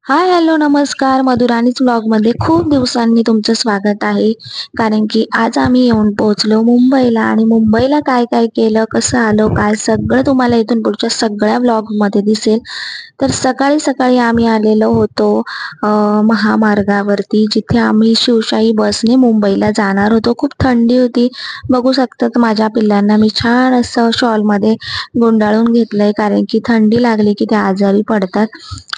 हाय, hello, नमस्कार. मधुराणीच व्लॉगमध्ये खूप दिवसांनी तुमचं स्वागत आहे. कारण की आज आम्ही येऊन पोहोचलो मुंबईला आणि मुंबईला काय-काय केलं, कसं आलो, काय सगळं तुम्हाला इथून पुढच्या सगळ्या व्लॉगमध्ये दिसेल. तर सकाळी-सकाळी आम्ही आलेलो होतो अ, महामार्गावरती, जिथे आम्ही शिवशाही बसने मुंबईला जाणार होतो. खूप थंडी होती. बघू शकतात माझ्या पिल्लांना मी छान असं शॉलमध्ये गुंडाळून घेतलंय, कारण की थंडी लागली की ते आजारी पडतात.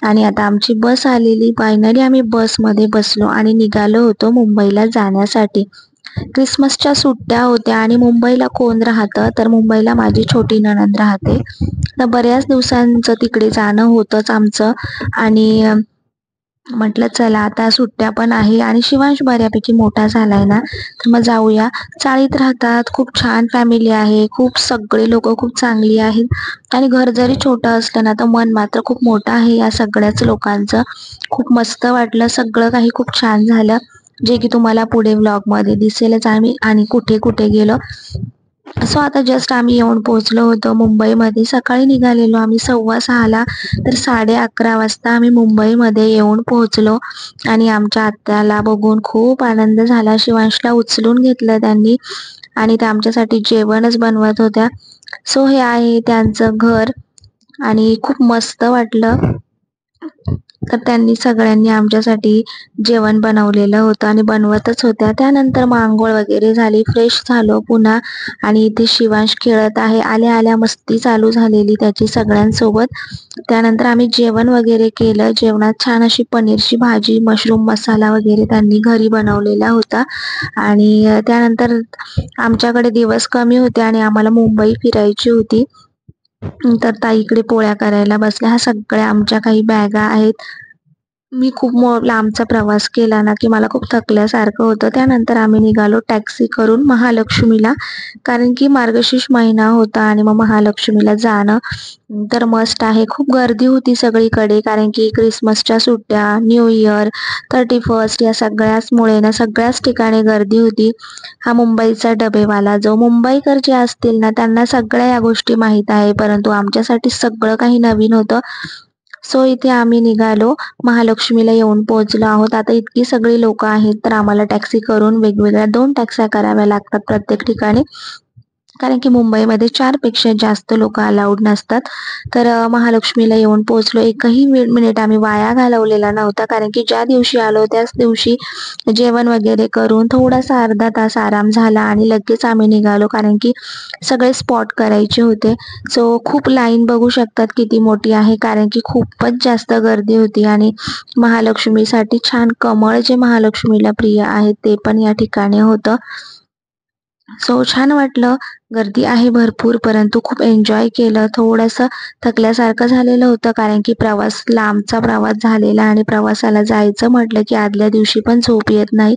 आणि आता आमची बस आलेली. फायनली आम्ही बसमध्ये बसलो आणि निघालो होतो मुंबईला जाण्यासाठी. क्रिसमसच्या सुट्ट्या होत्या आणि मुंबईला कोण राहतं, तर मुंबईला माझी छोटी नणंद राहते. तर बऱ्याच दिवसांचं तिकडे जाणं होतंच आमचं आणि म्हटलं चला आता सुट्ट्या पण आहे आणि शिवांश बऱ्यापैकी मोठा झालाय ना, तर मग जाऊया. चाळीत राहतात, खूप छान फॅमिली आहे, खूप सगळे लोकं खूप चांगली आहेत आणि घर जरी छोटं असलं ना, तर मन मात्र खूप मोठं आहे या सगळ्याच लोकांचं. खूप मस्त वाटलं, सगळं काही खूप छान झालं, जे की तुम्हाला पुढे व्लॉगमध्ये दिसेलच आम्ही आणि कुठे-कुठे गेलो. सो आता जस्ट आम्ही येऊन पोहोचलो होतो मुंबईमध्ये. सकाळी निघालेलो आम्ही 6:15ला, तर 11:30 वाजता आम्ही मुंबईमध्ये येऊन पोहोचलो आणि आमच्या आत्याला बघून खूप आनंद झाला. शिवांशला उचलून घेतलं त्यांनी आणि त्या आमच्यासाठी जेवणच बनवत होत्या. सो हे आहे त्यांचं घर आणि खूप मस्त वाटलं. तर त्यांनी सगळ्यांनी आमच्यासाठी जेवण बनवलेलं होतं आणि बनवतच होत्या. त्यानंतर मग अंघोळ वगैरे झाली, फ्रेश झालो पुन्हा आणि इथे शिवांश खेळत आहे. आल्या-आल्या मस्ती चालू झालेली त्याची सगळ्यांसोबत. त्यानंतर आम्ही जेवण वगैरे केलं. जेवणात छान अशी पनीरची भाजी, मशरूम मसाला वगैरे त्यांनी घरी बनवलेला होता आणि त्यानंतर आमच्याकडे दिवस कमी होते आणि आम्हाला मुंबई फिरायची होती. तर ताई इकडे पोळ्या करायला बसल्या. ह्या सगळ्या आमच्या काही बॅगा आहेत. मी खूप लांबचा प्रवास केला ना, की मला खूप थकल्यासारखं होतं. त्यानंतर आम्ही निघालो टॅक्सी करून महालक्ष्मीला. कारण की मार्गशीर्ष महिना होता आणि मग महालक्ष्मीला जाणं तर मस्ट आहे. खूप गर्दी होती सगळीकडे, कारण की क्रिसमसच्या सुट्ट्या, न्यू इयर, 31st या सगळ्याचमुळे ना सगळ्याच ठिकाणी गर्दी होती. हा मुंबईचा डबेवाला जो मुंबईकर जे असतील ना, त्यांना सगळ्या या गोष्टी माहीत आहे, परंतु आमच्यासाठी सगळं काही नवीन होतं. सो इथे आम्ही निघालो, महालक्ष्मीला येऊन पोहोचलो आहोत. आता इतकी सगळी लोकं आहेत, तर आम्हाला टॅक्सी करून वेगवेगळ्या 2 टॅक्स्या कराव्या लागतात प्रत्येक ठिकाणी. कारण की मुंबईमध्ये 4 पेक्षा जास्त लोकं अलाउड नसतात. तर महालक्ष्मीला येऊन पोहोचलो. एकही मिनिट आम्ही वाया घालवलेला नव्हता. कारण की ज्या दिवशी आलो त्याच दिवशी जेवण वगैरे करून थोडासा अर्धा तास आराम झाला आणि लगेच आम्ही निघालो. कारण की सगळे स्पॉट करायचे होते. सो खूप लाईन बघू शकतात किती मोठी आहे. कारण की खूपच जास्त गर्दी होती आणि महालक्ष्मीसाठी छान कमळ जे महालक्ष्मीला प्रिय आहे ते पण या ठिकाणी होतं. सो छान वाटलं. गर्दी आहे भरपूर, परंतु खूप एन्जॉय केलं. थोडंसं थकल्यासारखं झालेलं होतं, कारण की लांबचा प्रवास झालेला आणि प्रवासाला जायचं म्हटलं की आदल्या दिवशी पण झोप येत नाही.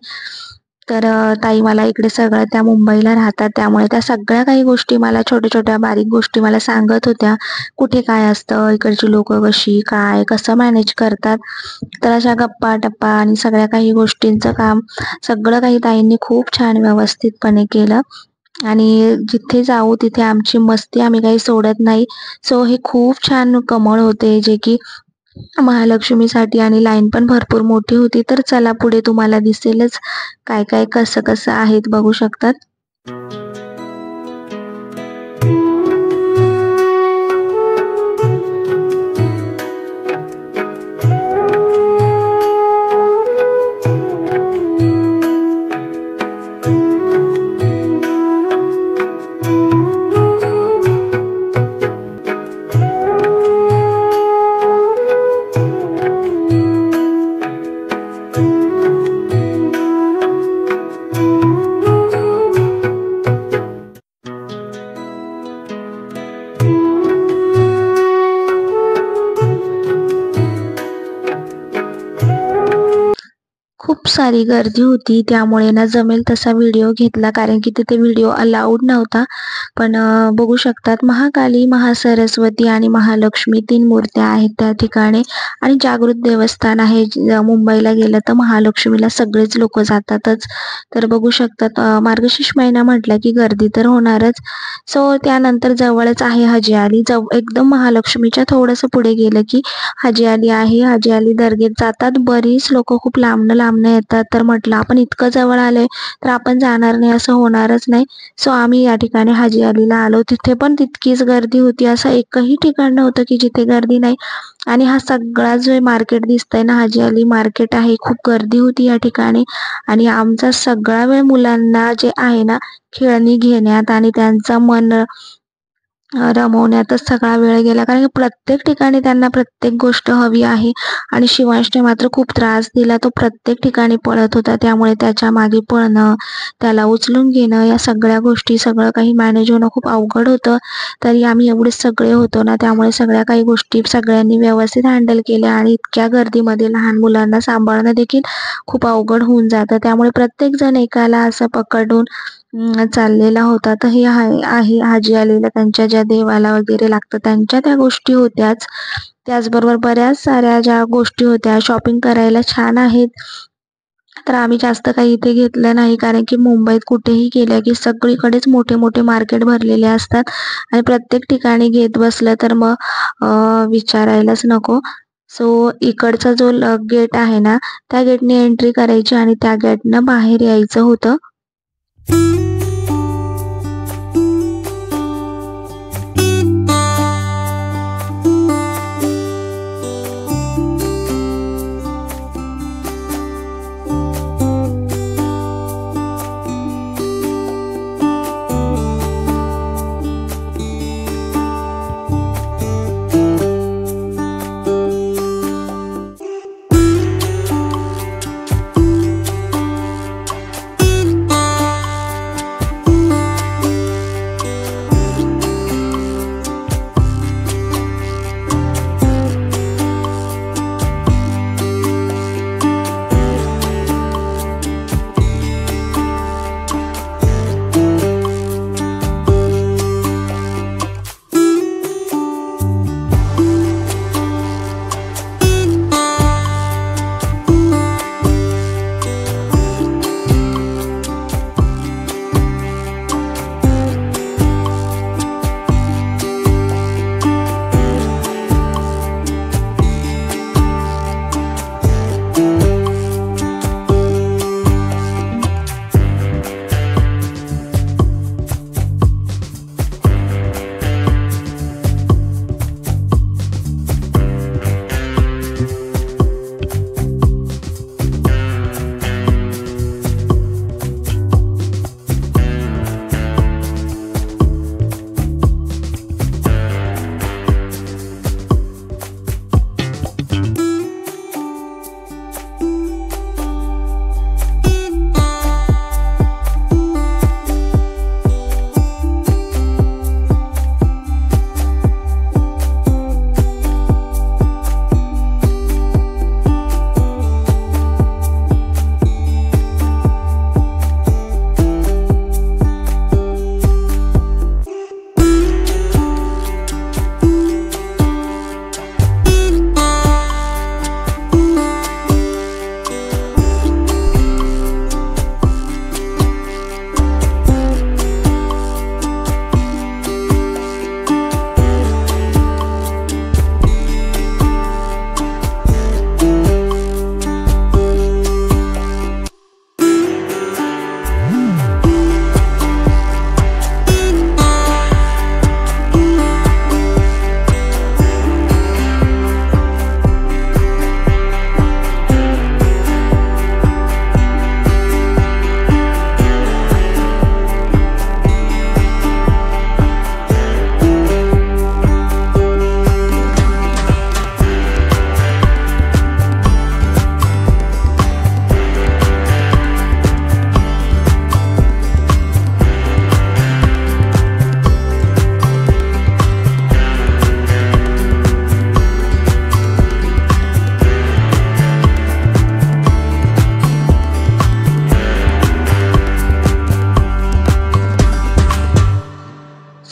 तर ताई मला इकडे सगळं त्या मुंबईला राहतात, त्यामुळे त्या सगळ्या काही गोष्टी मला छोट्या-छोट्या बारीक गोष्टी मला सांगत होत्या. कुठे काय असतं, इकडची लोकं कशी, काय, कसं मॅनेज करतात. तर अशा गप्पा-टप्पा आणि सगळ्या काही गोष्टींचं काम सगळं काही ताईंनी खूप छान व्यवस्थितपणे केलं आणि जिथे जाऊ तिथे आमची मस्ती आम्ही काही सोडत नाही. सो हे खूप छान कमळ होते, जे की महालक्ष्मीसाठी आणि लाईन पण भरपूर मोठी होती. तर चला पुढे तुम्हाला दिसेलच काय-काय, कसं-कसं आहेत बघू शकतात. खूप सारी गर्दी होती, त्यामुळे ना जमेल तसा व्हिडिओ घेतला, कारण की तिथे व्हिडिओ अलाउड नव्हता. पण बघू शकतात महाकाली, महासरस्वती आणि महालक्ष्मी 3 मूर्त्या आहेत त्या ठिकाणी आणि जागृत देवस्थान आहे. मुंबईला गेलं तर महालक्ष्मीला सगळेच लोकं जातातच. तर बघू शकतात मार्गशीर्ष महिना म्हटलं की गर्दी तर होणारच. सो त्यानंतर जवळच आहे हजी अली. एकदम महालक्ष्मीच्या थोडंसं पुढे गेलं की हजी अली आहे. हजी अली दर्गेत जातात बरीच लोकं, खूप लांबनं येतात. तर म्हटलं आपण इतकं जवळ आलोय तर आपण जाणार नाही असं होणारच नाही. सो आम्ही या ठिकाणी हजी अलीला आलो. तिथे पण तितकीच गर्दी होती. असं एकही ठिकाण नव्हतं की जिथे गर्दी नाही. आणि हा सगळा जो मार्केट दिसतंय ना, हजी अली मार्केट आहे. खूप गर्दी होती या ठिकाणी आणि आमचा सगळा वेळ मुलांना जे आहे ना, खेळणी घेण्यात आणि त्यांचं मन रमवण्यातच सगळा वेळ गेला. कारण की प्रत्येक ठिकाणी त्यांना प्रत्येक गोष्ट हवी आहे आणि शिवांशने मात्र खूप त्रास दिला. तो प्रत्येक ठिकाणी पळत होता. त्यामुळे त्याच्या मागे पळणं, त्याला उचलून घेणं, या सगळ्या गोष्टी सगळं काही मॅनेज होणं खूप अवघड होतं. तरी आम्ही एवढे सगळे होतो ना, त्यामुळे सगळ्या काही गोष्टी सगळ्यांनी व्यवस्थित हँडल केल्या आणि इतक्या गर्दीमध्ये लहान मुलांना सांभाळणं देखील खूप अवघड होऊन जातं. त्यामुळे प्रत्येकजण एकाला असं पकडून चाललेला होता. तर हे आहे हजी अलीला त्यांच्या ज्या देवाला वगैरे लागतं त्यांच्या त्या गोष्टी होत्याच. त्याचबरोबर बऱ्याच साऱ्या ज्या गोष्टी होत्या शॉपिंग करायला छान आहेत. तर आम्ही जास्त काही इथे घेतलं नाही, कारण की मुंबईत कुठेही गेलं की सगळीकडेच मोठे मोठे भरलेले असतात आणि प्रत्येक ठिकाणी घेत बसलं तर मग विचारायलाच नको. सो इकडचा जो गेट आहे ना, त्या गेटने एंट्री करायची आणि त्या गेटनं बाहेर यायचं होतं.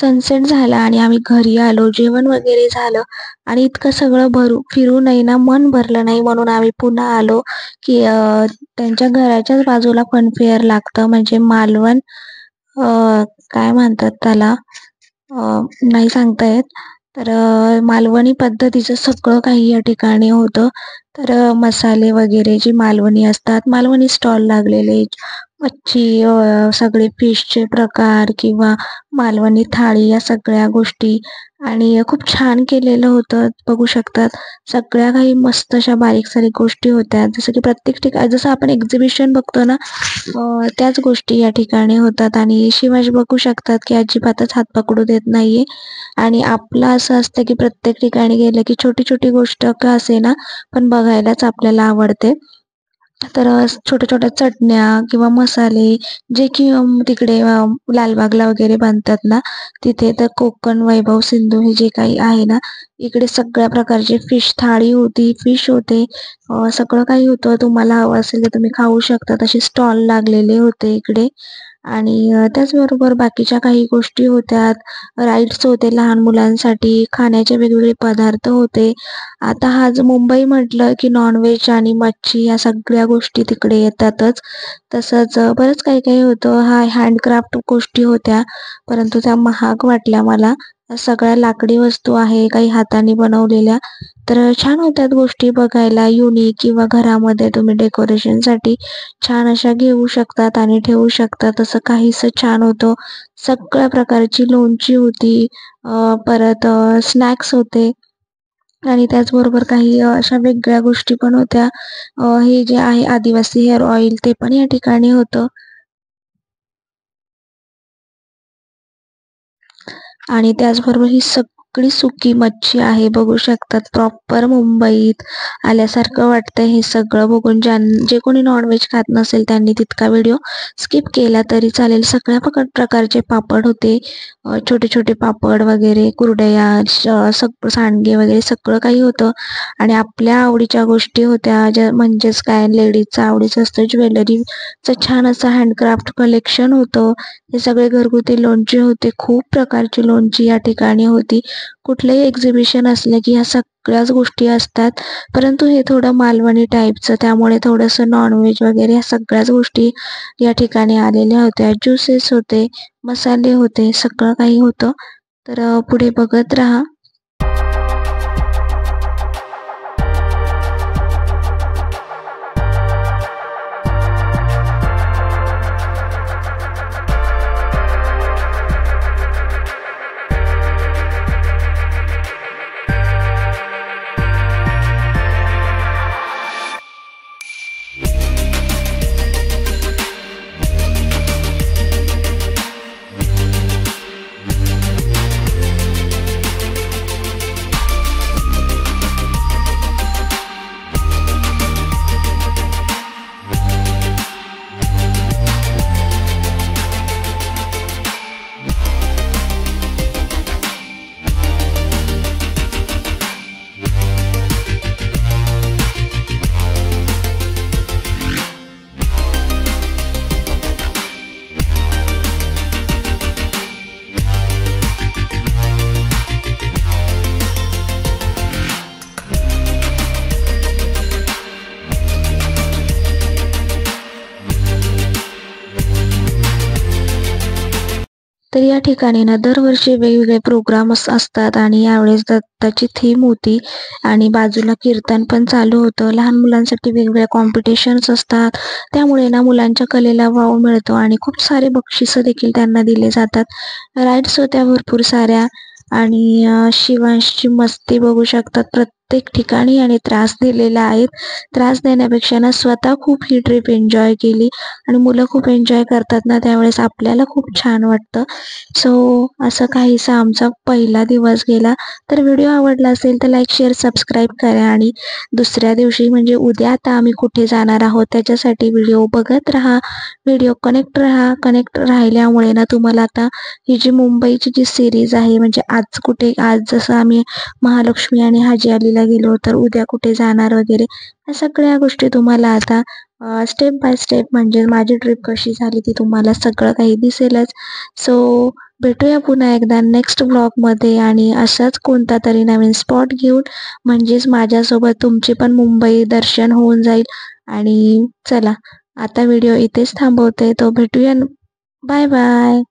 सनसेट झाला आणि आम्ही घरी आलो, जेवण वगैरे झालं आणि इतकं सगळं फिरूनही ना मन भरलं नाही, म्हणून आम्ही पुन्हा आलो, की त्यांच्या घराच्याच बाजूला फन फेअर लागतं, म्हणजे मालवण काय म्हणतात त्याला, नाही सांगता येत. तर मालवणी पद्धतीचं सगळं काही या ठिकाणी होतं. तर मसाले वगैरे जे मालवणी असतात, मालवणी स्टॉल लागलेले, मच्छी, सगळे फिशचे प्रकार किंवा मालवणी थाळी या सगळ्या गोष्टी आणि खूप छान केलेलं होतं. बघू शकतात सगळ्या काही मस्त अशा बारीक-सारीक गोष्टी होत्या. जसं की प्रत्येक ठिकाणी जसं आपण एक्झिबिशन बघतो ना, त्याच गोष्टी या ठिकाणी होतात आणि शिवाय बघू शकतात की अजिबातच हात पकडू देत नाहीये आणि आपलं असं असतं की प्रत्येक ठिकाणी गेलं की छोटी-छोटी गोष्ट का असेना, पण बघायलाच आपल्याला आवडते. तर छोट्या-छोट्या चटण्या किंवा मसाले जे की तिकडे लालबागला वगैरे बनतात ना, तिथे तर कोकण वैभव सिंधू हे जे काही आहे ना, इकडे सगळ्या प्रकारची फिश थाळी होती, फिश होते, सगळं काही होतं. तुम्हाला हवं असेल तर तुम्ही खाऊ शकता. तसे स्टॉल लागलेले होते इकडे आणि त्याचबरोबर बाकीच्या काही गोष्टी होत्या. राईड्स होते लहान मुलांसाठी, खाण्याचे वेगवेगळे पदार्थ होते. आता हा जो मुंबई म्हटलं की नॉन-व्हेज आणि मच्छी या सगळ्या गोष्टी तिकडे येतातच. तसंच बरंच काही-काही होतं. हँडक्राफ्ट गोष्टी होत्या, परंतु त्या महाग वाटल्या मला. सगळ्या लाकडी वस्तू आहे, काही हाताने बनवलेल्या. तर छान होत्या गोष्टी बघायला युनिक किंवा घरामध्ये तुम्ही डेकोरेशनसाठी छान अशा घेऊ शकतात आणि ठेवू शकतात. असं काहीसं छान होतं. सगळ्या प्रकारची लोणची होती. परत स्नॅक्स होते. आणि त्याचबरोबर काही अशा वेगळ्या गोष्टी पण होत्या. हे जे आहे आदिवासी हेअर ऑइल ते पण या ठिकाणी होतं. आणि त्याचबरोबर ही सगळी सुकी मच्छी आहे बघू शकतात. प्रॉपर मुंबईत आल्यासारखं वाटतंय हे सगळं बघून. जे कोणी नॉन-व्हेज खात नसेल त्यांनी तितका व्हिडिओ स्किप केला तरी चालेल. सगळ्या प्रकारचे पापड होते. छोटे-छोटे पापड वगैरे, कुरडया, सांडगे वगैरे सगळं काही होतं आणि आपल्या आवडीच्या गोष्टी होत्या. ज्या म्हणजेच काय लेडीजचं आवडीचं असतं ज्वेलरीचं छान असं हँडक्राफ्ट कलेक्शन होतं. हे सगळे घरगुती लोणचे होते. खूप प्रकारची लोणची या ठिकाणी होती. कुठलंही एक्झिबिशन असलं की ह्या सगळ्याच गोष्टी असतात. परंतु हे थोडं मालवणी टाईपचं, त्यामुळे थोडंसं नॉन-व्हेज वगैरे ह्या सगळ्याच गोष्टी या ठिकाणी आलेल्या होत्या. ज्युसेस होते, मसाले होते, सगळं काही होतं. तर पुढे बघत राहा. तर या ठिकाणी ना दरवर्षी वेगवेगळे प्रोग्राम्स असतात आणि यावेळेस दत्ताची थीम होती आणि बाजूला कीर्तन पण चालू होतं. लहान मुलांसाठी वेगवेगळ्या कॉम्पिटिशन्स असतात. त्यामुळे ना मुलांच्या कलेला वाव मिळतो आणि खूप सारे बक्षिसं देखील त्यांना दिले जातात. राईड्स होत्या भरपूर साऱ्या आणि शिवांशची मस्ती बघू शकतात प्रत्येक ठिकाणी आणि त्रास दिलेला आहे. त्रास देण्यापेक्षा ना स्वतः खूप ही ट्रिप एन्जॉय केली आणि मुलं खूप एन्जॉय करतात ना, त्यावेळेस आपल्याला खूप छान वाटतं. सो असं काहीसा आमचा पहिला दिवस गेला. तर व्हिडिओ आवडला असेल तर लाईक, शेअर, सबस्क्राईब करा आणि दुसऱ्या दिवशी म्हणजे उद्या आता आम्ही कुठे जाणार आहोत त्याच्यासाठी व्हिडिओ बघत राहा. व्हिडिओ कनेक्ट राहा. कनेक्ट राहिल्यामुळे ना तुम्हाला आता ही जी मुंबईची जी सीरीज आहे, म्हणजे आज जसं आम्ही महालक्ष्मी आणि हाजी अलीला गेलो, तर उद्या कुठे जाणार वगैरे ह्या सगळ्या गोष्टी तुम्हाला आता स्टेप बाय स्टेप म्हणजे माझी ट्रिप कशी झाली ती तुम्हाला सगळं काही दिसेलच. सो भेटूया पुन्हा एकदा नेक्स्ट व्लॉगमध्ये आणि असाच कोणता तरी नवीन स्पॉट घेऊन, म्हणजेच माझ्यासोबत तुमचे पण मुंबई दर्शन होऊन जाईल. आणि चला आता व्हिडिओ इथेच थांबवते. तो भेटूया. Bye bye.